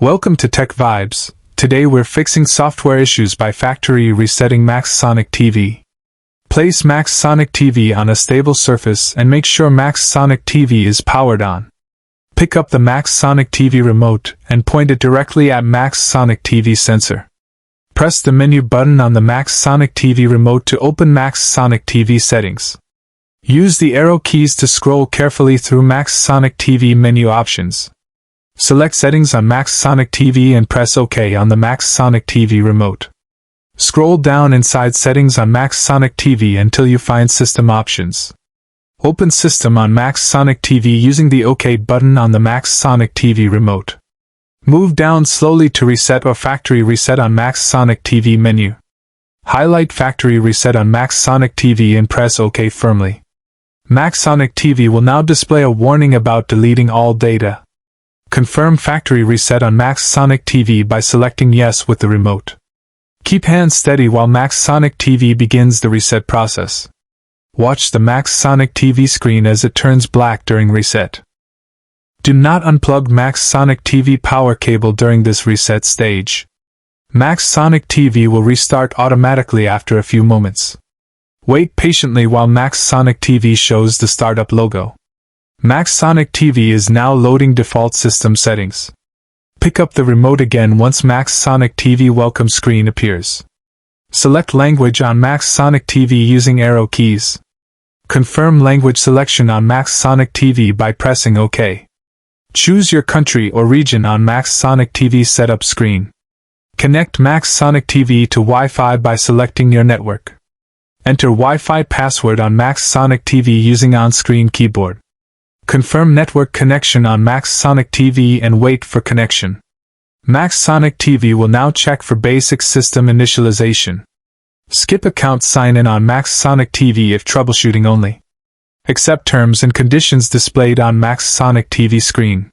Welcome to Tech Vibes. Today we're fixing software issues by factory resetting Maxsonic TV. Place Maxsonic TV on a stable surface and make sure Maxsonic TV is powered on. Pick up the Maxsonic TV remote and point it directly at Maxsonic TV sensor. Press the menu button on the Maxsonic TV remote to open Maxsonic TV settings. Use the arrow keys to scroll carefully through Maxsonic TV menu options. Select Settings on Maxsonic TV and press OK on the Maxsonic TV remote. Scroll down inside Settings on Maxsonic TV until you find System Options. Open System on Maxsonic TV using the OK button on the Maxsonic TV remote. Move down slowly to Reset or Factory Reset on Maxsonic TV menu. Highlight Factory Reset on Maxsonic TV and press OK firmly. Maxsonic TV will now display a warning about deleting all data. Confirm Factory Reset on Maxsonic TV by selecting Yes with the remote. Keep hands steady while Maxsonic TV begins the reset process. Watch the Maxsonic TV screen as it turns black during reset. Do not unplug Maxsonic TV power cable during this reset stage. Maxsonic TV will restart automatically after a few moments. Wait patiently while Maxsonic TV shows the startup logo. Maxsonic TV is now loading default system settings. Pick up the remote again once Maxsonic TV welcome screen appears. Select language on Maxsonic TV using arrow keys. Confirm language selection on Maxsonic TV by pressing OK. Choose your country or region on Maxsonic TV setup screen. Connect Maxsonic TV to Wi-Fi by selecting your network. Enter Wi-Fi password on Maxsonic TV using on-screen keyboard. Confirm network connection on Maxsonic TV and wait for connection. Maxsonic TV will now check for basic system initialization. Skip account sign-in on Maxsonic TV if troubleshooting only. Accept terms and conditions displayed on Maxsonic TV screen.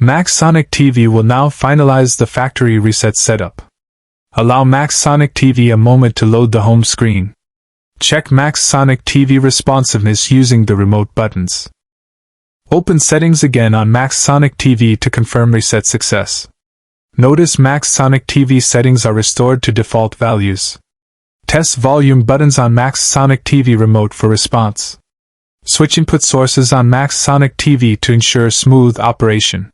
Maxsonic TV will now finalize the factory reset setup. Allow Maxsonic TV a moment to load the home screen. Check Maxsonic TV responsiveness using the remote buttons. Open Settings again on Maxsonic TV to confirm reset success. Notice Maxsonic TV settings are restored to default values. Test volume buttons on Maxsonic TV remote for response. Switch input sources on Maxsonic TV to ensure smooth operation.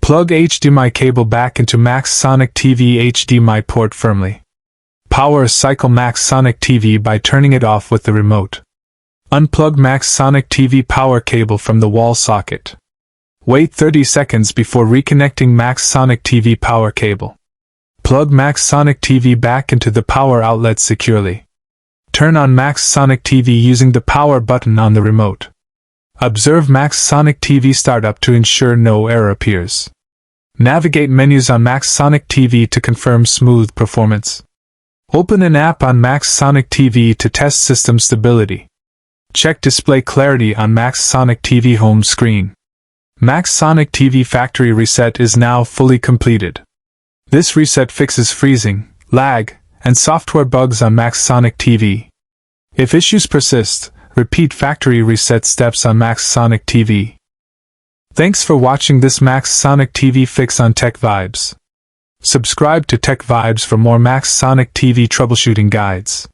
Plug HDMI cable back into Maxsonic TV HDMI port firmly. Power cycle Maxsonic TV by turning it off with the remote. Unplug Maxsonic TV power cable from the wall socket. Wait 30 seconds before reconnecting Maxsonic TV power cable. Plug Maxsonic TV back into the power outlet securely. Turn on Maxsonic TV using the power button on the remote. Observe Maxsonic TV startup to ensure no error appears. Navigate menus on Maxsonic TV to confirm smooth performance. Open an app on Maxsonic TV to test system stability. Check display clarity on Maxsonic TV home screen. Maxsonic TV factory reset is now fully completed. This reset fixes freezing, lag, and software bugs on Maxsonic TV. If issues persist, repeat factory reset steps on Maxsonic TV. Thanks for watching this Maxsonic TV fix on Tech Vibes. Subscribe to Tech Vibes for more Maxsonic TV troubleshooting guides.